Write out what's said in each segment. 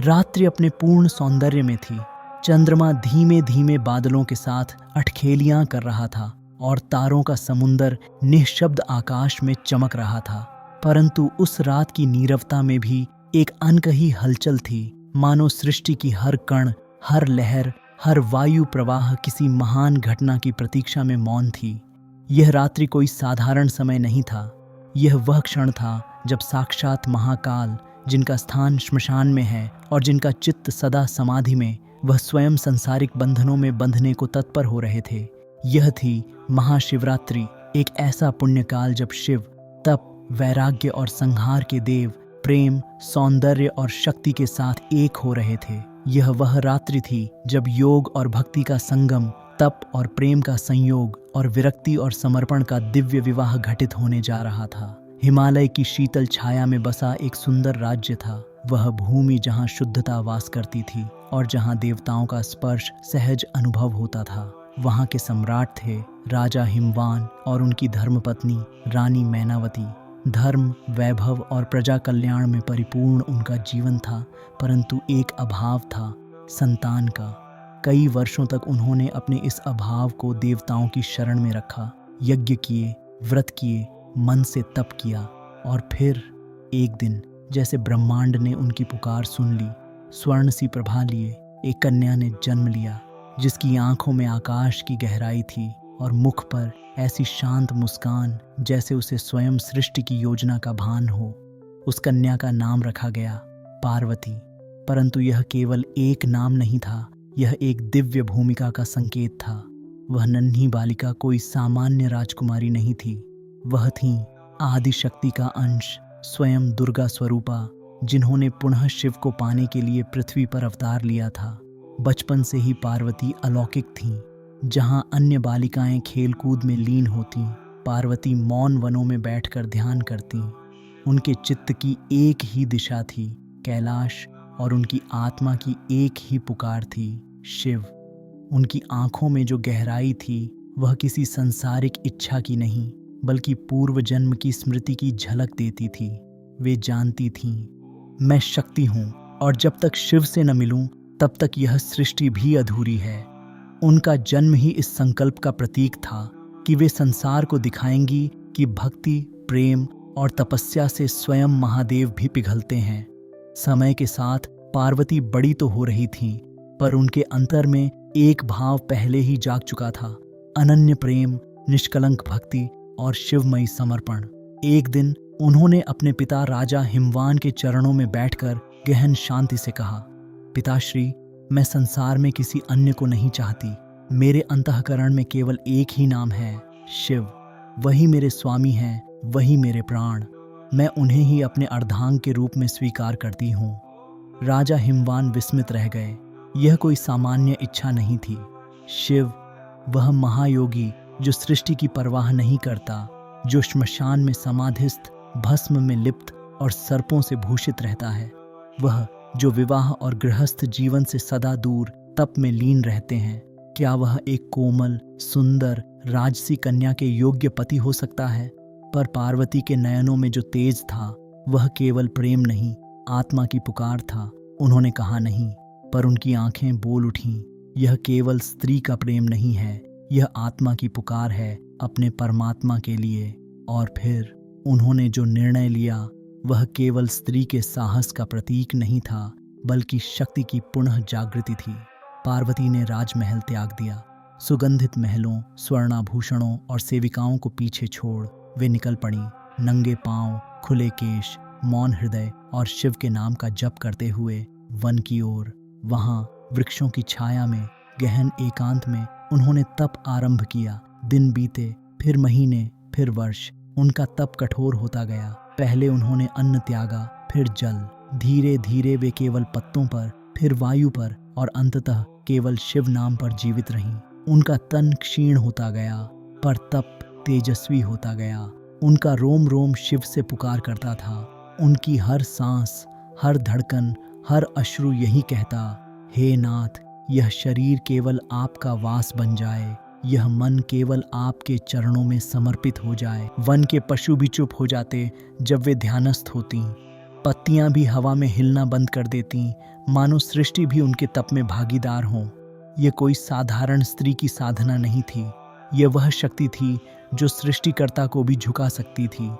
रात्रि अपने पूर्ण सौंदर्य में थी। चंद्रमा धीमे धीमे बादलों के साथ अठखेलियां कर रहा था और तारों का समुंदर निःशब्द आकाश में चमक रहा था। परंतु उस रात की नीरवता में भी एक अनकही हलचल थी, मानो सृष्टि की हर कण, हर लहर, हर वायु प्रवाह किसी महान घटना की प्रतीक्षा में मौन थी। यह रात्रि कोई साधारण समय नहीं था। यह वह क्षण था जब साक्षात महाकाल, जिनका स्थान श्मशान में है और जिनका चित्त सदा समाधि में, वह स्वयं संसारिक बंधनों में बंधने को तत्पर हो रहे थे। यह थी महाशिवरात्रि, एक ऐसा पुण्यकाल जब शिव तप, वैराग्य और संहार के देव प्रेम, सौंदर्य और शक्ति के साथ एक हो रहे थे। यह वह रात्रि थी जब योग और भक्ति का संगम, तप और प्रेम का संयोग और विरक्ति और समर्पण का दिव्य विवाह घटित होने जा रहा था। हिमालय की शीतल छाया में बसा एक सुंदर राज्य था, वह भूमि जहाँ शुद्धता वास करती थी और जहाँ देवताओं का स्पर्श सहज अनुभव होता था। वहाँ के सम्राट थे राजा हिमवान और उनकी धर्मपत्नी रानी मैनावती। धर्म, वैभव और प्रजा कल्याण में परिपूर्ण उनका जीवन था, परंतु एक अभाव था, संतान का। कई वर्षों तक उन्होंने अपने इस अभाव को देवताओं की शरण में रखा, यज्ञ किए, व्रत किए, मन से तप किया, और फिर एक दिन जैसे ब्रह्मांड ने उनकी पुकार सुन ली, स्वर्ण सी प्रभा लिए एक कन्या ने जन्म लिया, जिसकी आंखों में आकाश की गहराई थी और मुख पर ऐसी शांत मुस्कान जैसे उसे स्वयं सृष्टि की योजना का भान हो। उस कन्या का नाम रखा गया पार्वती। परंतु यह केवल एक नाम नहीं था, यह एक दिव्य भूमिका का संकेत था। वह नन्ही बालिका कोई सामान्य राजकुमारी नहीं थी, वह थी आदि शक्ति का अंश, स्वयं दुर्गा स्वरूपा, जिन्होंने पुनः शिव को पाने के लिए पृथ्वी पर अवतार लिया था। बचपन से ही पार्वती अलौकिक थीं। जहाँ अन्य बालिकाएं खेलकूद में लीन होतीं, पार्वती मौन वनों में बैठकर ध्यान करतीं। उनके चित्त की एक ही दिशा थी, कैलाश, और उनकी आत्मा की एक ही पुकार थी, शिव। उनकी आंखों में जो गहराई थी वह किसी सांसारिक इच्छा की नहीं, बल्कि पूर्व जन्म की स्मृति की झलक देती थी। वे जानती थीं, मैं शक्ति हूँ और जब तक शिव से न मिलूं तब तक यह सृष्टि भी अधूरी है। उनका जन्म ही इस संकल्प का प्रतीक था कि वे संसार को दिखाएंगी कि भक्ति, प्रेम और तपस्या से स्वयं महादेव भी पिघलते हैं। समय के साथ पार्वती बड़ी तो हो रही थीं, पर उनके अंतर में एक भाव पहले ही जाग चुका था, अनन्य प्रेम, निष्कलंक भक्ति और शिवमयी समर्पण। एक दिन उन्होंने अपने पिता राजा हिमवान के चरणों में बैठकर गहन शांति से कहा, पिताश्री, मैं संसार में किसी अन्य को नहीं चाहती। मेरे अंतःकरण में केवल एक ही नाम है, शिव। वही मेरे स्वामी हैं, वही मेरे प्राण। मैं उन्हें ही अपने अर्धांग के रूप में स्वीकार करती हूँ। राजा हिमवान विस्मित रह गए। यह कोई सामान्य इच्छा नहीं थी। शिव, वह महायोगी जो सृष्टि की परवाह नहीं करता, जो श्मशान में समाधिस्थ, भस्म में लिप्त और सर्पों से भूषित रहता है, वह जो विवाह और गृहस्थ जीवन से सदा दूर तप में लीन रहते हैं, क्या वह एक कोमल, सुंदर, राजसी कन्या के योग्य पति हो सकता है? पर पार्वती के नयनों में जो तेज था वह केवल प्रेम नहीं, आत्मा की पुकार था। उन्होंने कहा नहीं, पर उनकी आंखें बोल उठीं, यह केवल स्त्री का प्रेम नहीं है, यह आत्मा की पुकार है अपने परमात्मा के लिए। और फिर उन्होंने जो निर्णय लिया वह केवल स्त्री के साहस का प्रतीक नहीं था, बल्कि शक्ति की पुनः जागृति थी। पार्वती ने राजमहल त्याग दिया। सुगंधित महलों, स्वर्णाभूषणों और सेविकाओं को पीछे छोड़ वे निकल पड़ी, नंगे पांव, खुले केश, मौन हृदय और शिव के नाम का जप करते हुए वन की ओर। वहां वृक्षों की छाया में, गहन एकांत में उन्होंने तप आरंभ किया। दिन बीते, फिर महीने, फिर वर्ष। उनका तप कठोर होता गया। पहले उन्होंने अन्न त्यागा, फिर जल। धीरे धीरे वे केवल पत्तों पर, फिर वायु पर और अंततः केवल शिव नाम पर जीवित रहीं। उनका तन क्षीण होता गया, पर तप तेजस्वी होता गया। उनका रोम रोम शिव से पुकार करता था। उनकी हर सांस, हर धड़कन, हर अश्रु यही कहता, हे नाथ, यह शरीर केवल आपका वास बन जाए, यह मन केवल आपके चरणों में समर्पित हो जाए। वन के पशु भी चुप हो जाते जब वे ध्यानस्थ होती। पत्तियां भी हवा में हिलना बंद कर देती, मानो सृष्टि भी उनके तप में भागीदार हो। यह कोई साधारण स्त्री की साधना नहीं थी, यह वह शक्ति थी जो सृष्टिकर्ता को भी झुका सकती थी।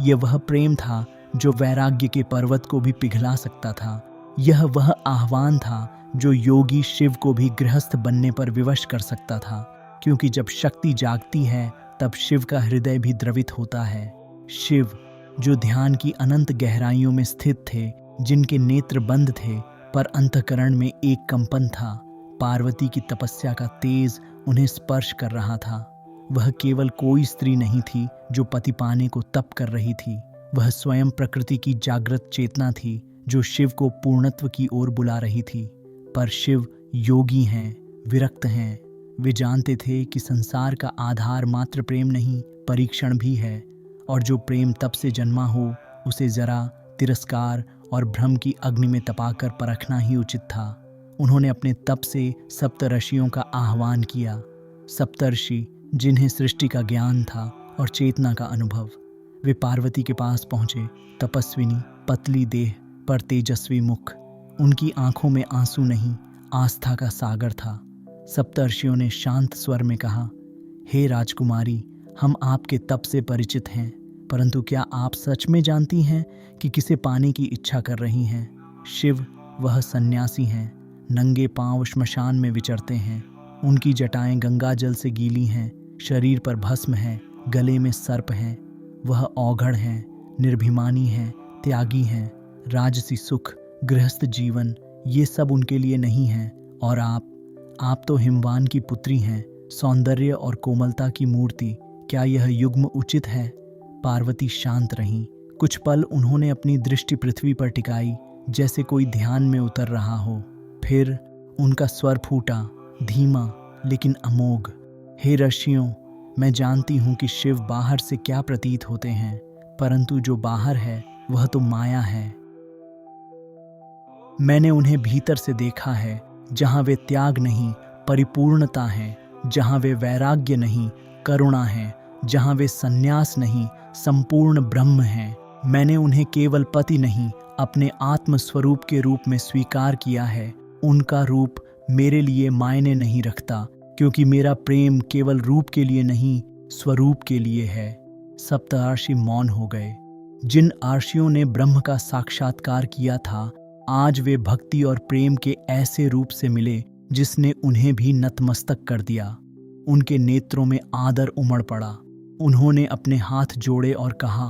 यह वह प्रेम था जो वैराग्य के पर्वत को भी पिघला सकता था। यह वह आह्वान था जो योगी शिव को भी गृहस्थ बनने पर विवश कर सकता था, क्योंकि जब शक्ति जागती है तब शिव का हृदय भी द्रवित होता है। शिव जो ध्यान की अनंत गहराइयों में स्थित थे, जिनके नेत्र बंद थे पर अंतःकरण में एक कंपन था। पार्वती की तपस्या का तेज उन्हें स्पर्श कर रहा था। वह केवल कोई स्त्री नहीं थी जो पति पाने को तप कर रही थी, वह स्वयं प्रकृति की जागृत चेतना थी जो शिव को पूर्णत्व की ओर बुला रही थी। पर शिव योगी हैं, विरक्त हैं। वे जानते थे कि संसार का आधार मात्र प्रेम नहीं, परीक्षण भी है, और जो प्रेम तप से जन्मा हो उसे जरा तिरस्कार और भ्रम की अग्नि में तपाकर परखना ही उचित था। उन्होंने अपने तप से सप्तऋषियों का आह्वान किया। सप्तर्षि जिन्हें सृष्टि का ज्ञान था और चेतना का अनुभव। वे पार्वती के पास पहुंचे, तपस्विनी, पतली देह पर तेजस्वी मुख। उनकी आंखों में आंसू नहीं, आस्था का सागर था। सप्तर्षियों ने शांत स्वर में कहा, हे राजकुमारी, हम आपके तप से परिचित हैं, परंतु क्या आप सच में जानती हैं कि किसे पाने की इच्छा कर रही हैं? शिव वह सन्यासी हैं, नंगे पांव श्मशान में विचरते हैं। उनकी जटाएं गंगा जल से गीली हैं, शरीर पर भस्म है, गले में सर्प हैं। वह औघड़ हैं, निर्भिमानी हैं, त्यागी हैं। राजसी सुख, गृहस्थ जीवन, ये सब उनके लिए नहीं है। और आप तो हिमवान की पुत्री हैं, सौंदर्य और कोमलता की मूर्ति। क्या यह युग्म उचित है? पार्वती शांत रहीं। कुछ पल उन्होंने अपनी दृष्टि पृथ्वी पर टिकाई, जैसे कोई ध्यान में उतर रहा हो। फिर उनका स्वर फूटा, धीमा लेकिन अमोघ। हे ऋषियों, मैं जानती हूँ कि शिव बाहर से क्या प्रतीत होते हैं, परंतु जो बाहर है वह तो माया है। मैंने उन्हें भीतर से देखा है, जहाँ वे त्याग नहीं, परिपूर्णता हैं, जहाँ वे वैराग्य नहीं, करुणा है, जहाँ वे सन्यास नहीं, संपूर्ण ब्रह्म हैं। मैंने उन्हें केवल पति नहीं, अपने आत्म स्वरूप के रूप में स्वीकार किया है। उनका रूप मेरे लिए मायने नहीं रखता, क्योंकि मेरा प्रेम केवल रूप के लिए नहीं, स्वरूप के लिए है। सप्तर्षि मौन हो गए। जिन आर्षियों ने ब्रह्म का साक्षात्कार किया था, आज वे भक्ति और प्रेम के ऐसे रूप से मिले जिसने उन्हें भी नतमस्तक कर दिया। उनके नेत्रों में आदर उमड़ पड़ा। उन्होंने अपने हाथ जोड़े और कहा,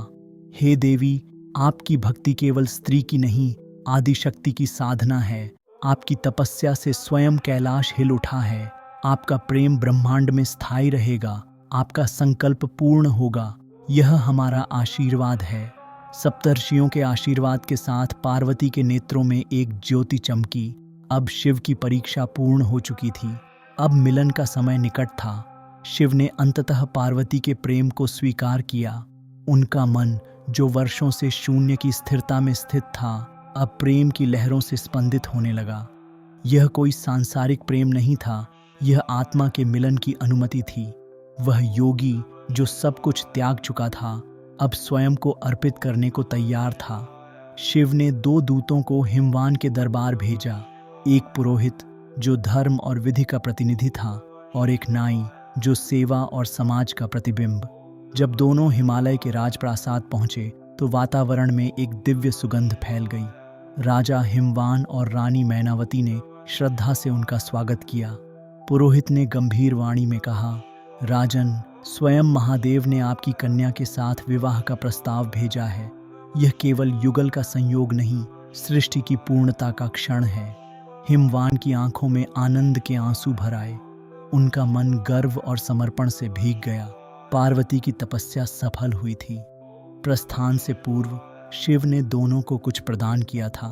हे देवी, आपकी भक्ति केवल स्त्री की नहीं, आदिशक्ति की साधना है। आपकी तपस्या से स्वयं कैलाश हिल उठा है। आपका प्रेम ब्रह्मांड में स्थायी रहेगा। आपका संकल्प पूर्ण होगा। यह हमारा आशीर्वाद है। सप्तर्षियों के आशीर्वाद के साथ पार्वती के नेत्रों में एक ज्योति चमकी। अब शिव की परीक्षा पूर्ण हो चुकी थी। अब मिलन का समय निकट था। शिव ने अंततः पार्वती के प्रेम को स्वीकार किया। उनका मन, जो वर्षों से शून्य की स्थिरता में स्थित था, अब प्रेम की लहरों से स्पंदित होने लगा। यह कोई सांसारिक प्रेम नहीं था, यह आत्मा के मिलन की अनुमति थी। वह योगी जो सब कुछ त्याग चुका था, अब स्वयं को अर्पित करने को तैयार था। शिव ने 2 दूतों को हिमवान के दरबार भेजा, एक पुरोहित जो धर्म और विधि का प्रतिनिधि था, और एक नाई जो सेवा और समाज का प्रतिबिंब। जब दोनों हिमालय के राजप्रासाद पहुंचे तो वातावरण में एक दिव्य सुगंध फैल गई। राजा हिमवान और रानी मैनावती ने श्रद्धा से उनका स्वागत किया। पुरोहित ने गंभीर वाणी में कहा, राजन, स्वयं महादेव ने आपकी कन्या के साथ विवाह का प्रस्ताव भेजा है। यह केवल युगल का संयोग नहीं, सृष्टि की पूर्णता का क्षण है। हिमवान की आंखों में आनंद के आंसू भर आए। उनका मन गर्व और समर्पण से भीग गया। पार्वती की तपस्या सफल हुई थी। प्रस्थान से पूर्व शिव ने दोनों को कुछ प्रदान किया था।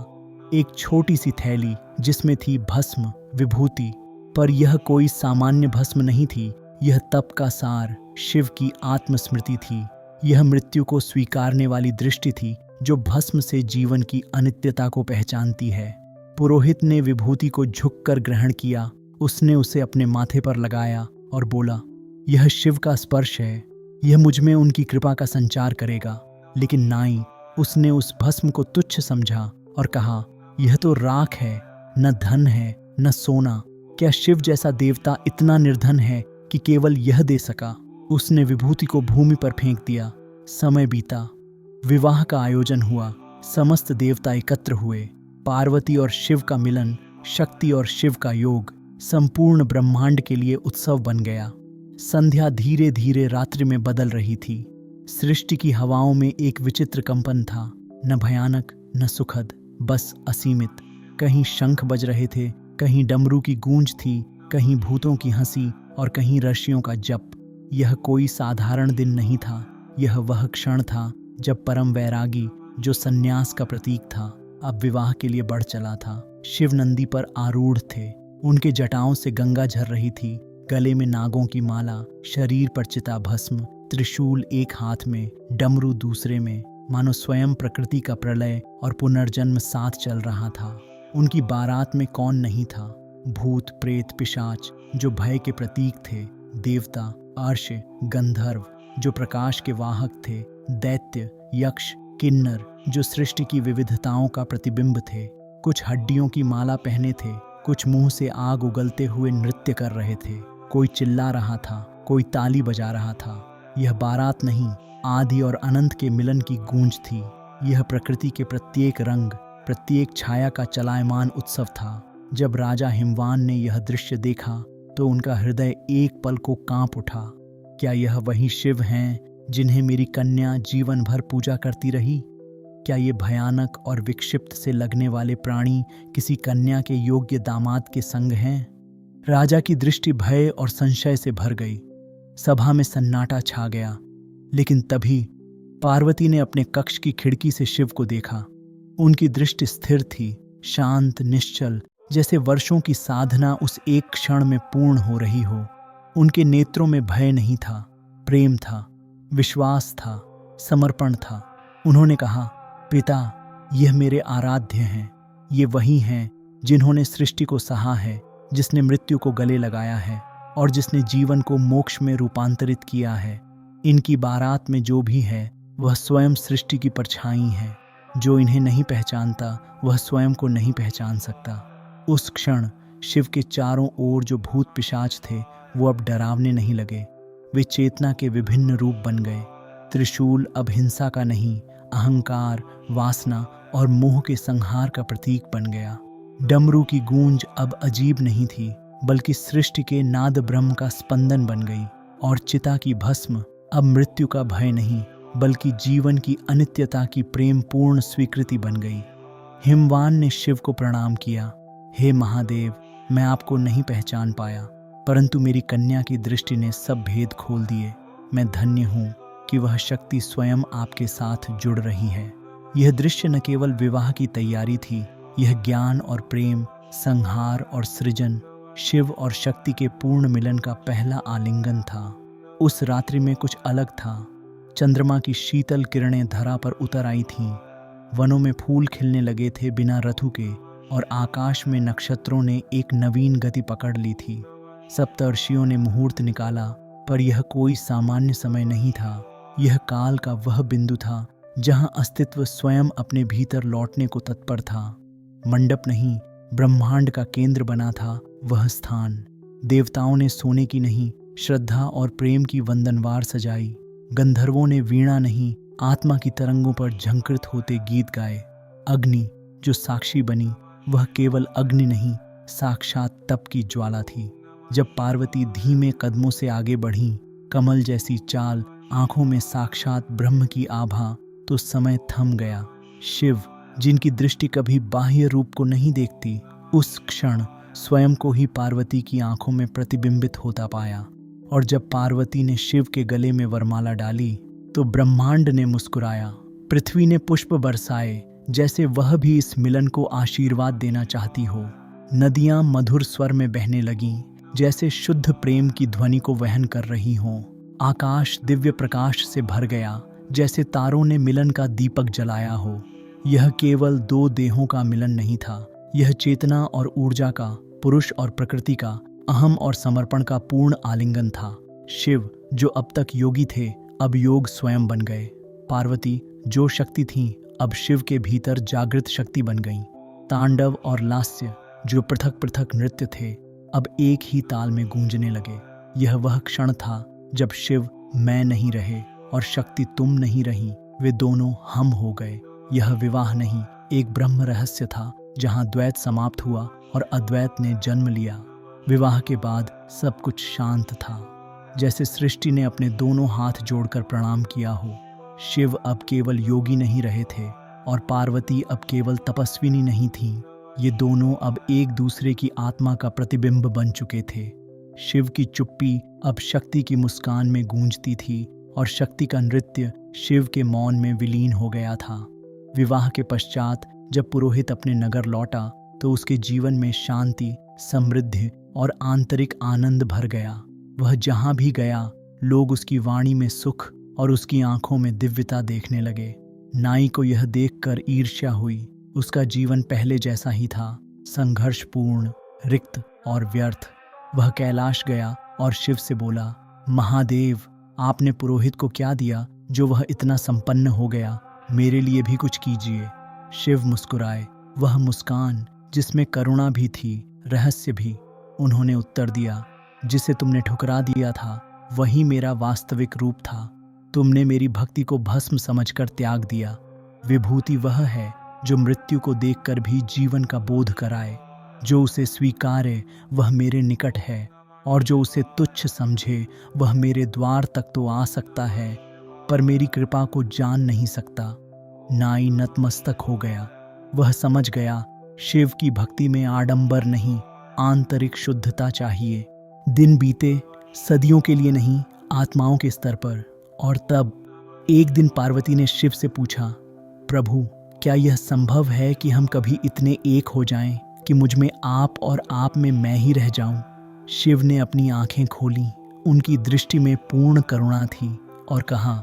एक छोटी सी थैली जिसमें थी भस्म, विभूति, पर यह कोई सामान्य भस्म नहीं थी। यह तप का सार, शिव की आत्मस्मृति थी। यह मृत्यु को स्वीकारने वाली दृष्टि थी जो भस्म से जीवन की अनित्यता को पहचानती है। पुरोहित ने विभूति को झुककर ग्रहण किया। उसने उसे अपने माथे पर लगाया और बोला, यह शिव का स्पर्श है। यह मुझ में उनकी कृपा का संचार करेगा। लेकिन नाई, उसने उस भस्म को तुच्छ समझा और कहा, यह तो राख है, न धन है न सोना। क्या शिव जैसा देवता इतना निर्धन है कि केवल यह दे सका? उसने विभूति को भूमि पर फेंक दिया। समय बीता, विवाह का आयोजन हुआ, समस्त देवता एकत्र हुए। पार्वती और शिव का मिलन, शक्ति और शिव का योग संपूर्ण ब्रह्मांड के लिए उत्सव बन गया। संध्या धीरे धीरे रात्रि में बदल रही थी। सृष्टि की हवाओं में एक विचित्र कंपन था, न भयानक न सुखद, बस असीमित। कहीं शंख बज रहे थे, कहीं डमरू की गूंज थी, कहीं भूतों की हंसी और कहीं ऋषियों का जप। यह कोई साधारण दिन नहीं था, यह वह क्षण था जब परम वैरागी, जो सन्यास का प्रतीक था, अब विवाह के लिए बढ़ चला था। शिव नंदी पर आरूढ़ थे, उनके जटाओं से गंगा झर रही थी, गले में नागों की माला, शरीर पर चिता भस्म, त्रिशूल एक हाथ में, डमरू दूसरे में, मानो स्वयं प्रकृति का प्रलय और पुनर्जन्म साथ चल रहा था। उनकी बारात में कौन नहीं था? भूत प्रेत पिशाच जो भय के प्रतीक थे, देवता अर्ष गंधर्व जो प्रकाश के वाहक थे, दैत्य यक्ष किन्नर जो सृष्टि की विविधताओं का प्रतिबिंब थे। कुछ हड्डियों की माला पहने थे, कुछ मुंह से आग उगलते हुए नृत्य कर रहे थे। कोई चिल्ला रहा था, कोई ताली बजा रहा था। यह बारात नहीं, आदि और अनंत के मिलन की गूंज थी। यह प्रकृति के प्रत्येक रंग, प्रत्येक छाया का चलायमान उत्सव था। जब राजा हिमवान ने यह दृश्य देखा तो उनका हृदय एक पल को कांप उठा। क्या यह वही शिव हैं जिन्हें मेरी कन्या जीवन भर पूजा करती रही? क्या ये भयानक और विक्षिप्त से लगने वाले प्राणी किसी कन्या के योग्य दामाद के संग हैं? राजा की दृष्टि भय और संशय से भर गई। सभा में सन्नाटा छा गया। लेकिन तभी पार्वती ने अपने कक्ष की खिड़की से शिव को देखा। उनकी दृष्टि स्थिर थी, शांत निश्चल, जैसे वर्षों की साधना उस एक क्षण में पूर्ण हो रही हो। उनके नेत्रों में भय नहीं था, प्रेम था, विश्वास था, समर्पण था। उन्होंने कहा, पिता, यह मेरे आराध्य हैं। ये वही हैं जिन्होंने सृष्टि को सहा है, जिसने मृत्यु को गले लगाया है और जिसने जीवन को मोक्ष में रूपांतरित किया है। इनकी बारात में जो भी है वह स्वयं सृष्टि की परछाई है। जो इन्हें नहीं पहचानता वह स्वयं को नहीं पहचान सकता। उस क्षण शिव के चारों ओर जो भूत पिशाच थे वो अब डरावने नहीं लगे। वे चेतना के विभिन्न रूप बन गए। त्रिशूल अब हिंसा का नहीं, अहंकार, वासना और मोह के संहार का प्रतीक बन गया। डमरू की गूंज अब अजीब नहीं थी, बल्कि सृष्टि के नाद ब्रह्म का स्पंदन बन गई। और चिता की भस्म अब मृत्यु का भय नहीं, बल्कि जीवन की अनित्यता की प्रेम पूर्ण स्वीकृति बन गई। हिमवान ने शिव को प्रणाम किया। हे महादेव, मैं आपको नहीं पहचान पाया, परंतु मेरी कन्या की दृष्टि ने सब भेद खोल दिए। मैं धन्य हूँ कि वह शक्ति स्वयं आपके साथ जुड़ रही है। यह दृश्य न केवल विवाह की तैयारी थी, यह ज्ञान और प्रेम, संहार और सृजन, शिव और शक्ति के पूर्ण मिलन का पहला आलिंगन था। उस रात्रि में कुछ अलग था। चंद्रमा की शीतल किरणें धरा पर उतर आई थीं। वनों में फूल खिलने लगे थे बिना ऋतु के, और आकाश में नक्षत्रों ने एक नवीन गति पकड़ ली थी। सप्तर्षियों ने मुहूर्त निकाला, पर यह कोई सामान्य समय नहीं था। यह काल का वह बिंदु था जहां अस्तित्व स्वयं अपने भीतर लौटने को तत्पर था। मंडप नहीं, ब्रह्मांड का केंद्र बना था वह स्थान। देवताओं ने सोने की नहीं, श्रद्धा और प्रेम की वंदनवार सजाई। गंधर्वों ने वीणा नहीं, आत्मा की तरंगों पर झंकृत होते गीत गाए। अग्नि जो साक्षी बनी, वह केवल अग्नि नहीं, साक्षात तप की ज्वाला थी। जब पार्वती धीमे कदमों से आगे बढ़ीं, कमल जैसी चाल, आंखों में साक्षात ब्रह्म की आभा, तो समय थम गया। शिव, जिनकी दृष्टि कभी बाह्य रूप को नहीं देखती, उस क्षण स्वयं को ही पार्वती की आंखों में प्रतिबिंबित होता पाया। और जब पार्वती ने शिव के गले में वरमाला डाली तो ब्रह्मांड ने मुस्कुराया। पृथ्वी ने पुष्प बरसाए, जैसे वह भी इस मिलन को आशीर्वाद देना चाहती हो। नदियां मधुर स्वर में बहने लगीं, जैसे शुद्ध प्रेम की ध्वनि को वहन कर रही हों। आकाश दिव्य प्रकाश से भर गया, जैसे तारों ने मिलन का दीपक जलाया हो। यह केवल दो देहों का मिलन नहीं था, यह चेतना और ऊर्जा का, पुरुष और प्रकृति का, अहम और समर्पण का पूर्ण आलिंगन था। शिव, जो अब तक योगी थे, अब योग स्वयं बन गए। पार्वती, जो शक्ति थी अब शिव के भीतर जागृत शक्ति बन गईं। तांडव और लास्य जो पृथक पृथक नृत्य थे अब एक ही ताल में गूंजने लगे। यह वह क्षण था जब शिव मैं नहीं रहे और शक्ति तुम नहीं रही, वे दोनों हम हो गए। यह विवाह नहीं, एक ब्रह्म रहस्य था जहां द्वैत समाप्त हुआ और अद्वैत ने जन्म लिया। विवाह के बाद सब कुछ शांत था, जैसे सृष्टि ने अपने दोनों हाथ जोड़कर प्रणाम किया हो। शिव अब केवल योगी नहीं रहे थे और पार्वती अब केवल तपस्विनी नहीं थीं। ये दोनों अब एक दूसरे की आत्मा का प्रतिबिंब बन चुके थे। शिव की चुप्पी अब शक्ति की मुस्कान में गूंजती थी और शक्ति का नृत्य शिव के मौन में विलीन हो गया था। विवाह के पश्चात जब पुरोहित अपने नगर लौटा तो उसके जीवन में शांति, समृद्धि और आंतरिक आनंद भर गया। वह जहां भी गया लोग उसकी वाणी में सुख और उसकी आंखों में दिव्यता देखने लगे। नाई को यह देखकर ईर्ष्या हुई। उसका जीवन पहले जैसा ही था, संघर्षपूर्ण, रिक्त और व्यर्थ। वह कैलाश गया और शिव से बोला, महादेव, आपने पुरोहित को क्या दिया जो वह इतना संपन्न हो गया? मेरे लिए भी कुछ कीजिए। शिव मुस्कुराए, वह मुस्कान जिसमें करुणा भी थी, रहस्य भी। उन्होंने उत्तर दिया, जिसे तुमने ठुकरा दिया था वही मेरा वास्तविक रूप था। तुमने मेरी भक्ति को भस्म समझकर त्याग दिया। विभूति वह है जो मृत्यु को देखकर भी जीवन का बोध कराए। जो उसे स्वीकारे वह मेरे निकट है और जो उसे तुच्छ समझे वह मेरे द्वार तक तो आ सकता है पर मेरी कृपा को जान नहीं सकता। नाई नतमस्तक हो गया। वह समझ गया शिव की भक्ति में आडंबर नहीं, आंतरिक शुद्धता चाहिए। दिन बीते, सदियों के लिए नहीं, आत्माओं के स्तर पर। और तब एक दिन पार्वती ने शिव से पूछा, प्रभु, क्या यह संभव है कि हम कभी इतने एक हो जाएं कि मुझ में आप और आप में मैं ही रह जाऊं? शिव ने अपनी आंखें खोली। उनकी दृष्टि में पूर्ण करुणा थी और कहा,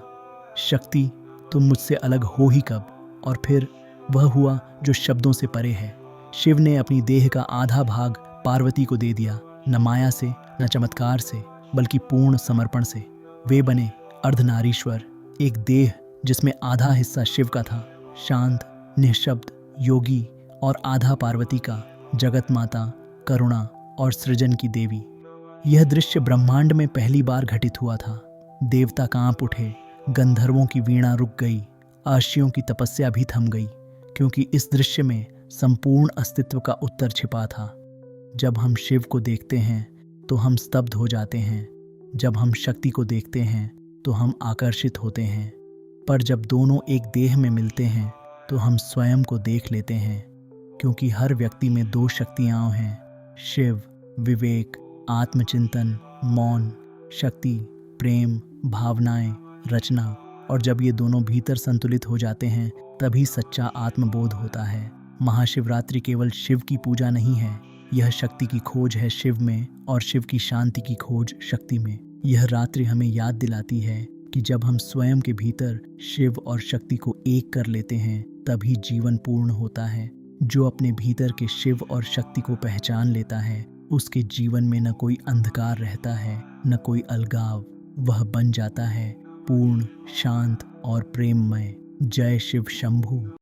शक्ति, तुम मुझसे अलग हो ही कब? और फिर वह हुआ जो शब्दों से परे है। शिव ने अपनी देह का आधा भाग पार्वती को दे दिया, न माया से, न चमत्कार से, बल्कि पूर्ण समर्पण से। वे बने अर्धनारीश्वर, एक देह जिसमें आधा हिस्सा शिव का था, शांत, निःशब्द, योगी, और आधा पार्वती का, जगत माता, करुणा और सृजन की देवी। यह दृश्य ब्रह्मांड में पहली बार घटित हुआ था। देवता कांप उठे, गंधर्वों की वीणा रुक गई, आर्षियों की तपस्या भी थम गई, क्योंकि इस दृश्य में संपूर्ण अस्तित्व का उत्तर छिपा था। जब हम शिव को देखते हैं तो हम स्तब्ध हो जाते हैं। जब हम शक्ति को देखते हैं तो हम आकर्षित होते हैं। पर जब दोनों एक देह में मिलते हैं तो हम स्वयं को देख लेते हैं, क्योंकि हर व्यक्ति में दो शक्तियाँ हैं, शिव, विवेक, आत्मचिंतन, मौन, शक्ति, प्रेम, भावनाएं, रचना। और जब ये दोनों भीतर संतुलित हो जाते हैं तभी सच्चा आत्मबोध होता है। महाशिवरात्रि केवल शिव की पूजा नहीं है, यह शक्ति की खोज है शिव में और शिव की शांति की खोज शक्ति में। यह रात्रि हमें याद दिलाती है कि जब हम स्वयं के भीतर शिव और शक्ति को एक कर लेते हैं तभी जीवन पूर्ण होता है। जो अपने भीतर के शिव और शक्ति को पहचान लेता है उसके जीवन में न कोई अंधकार रहता है, न कोई अलगाव। वह बन जाता है पूर्ण, शांत और प्रेममय। जय शिव शंभू।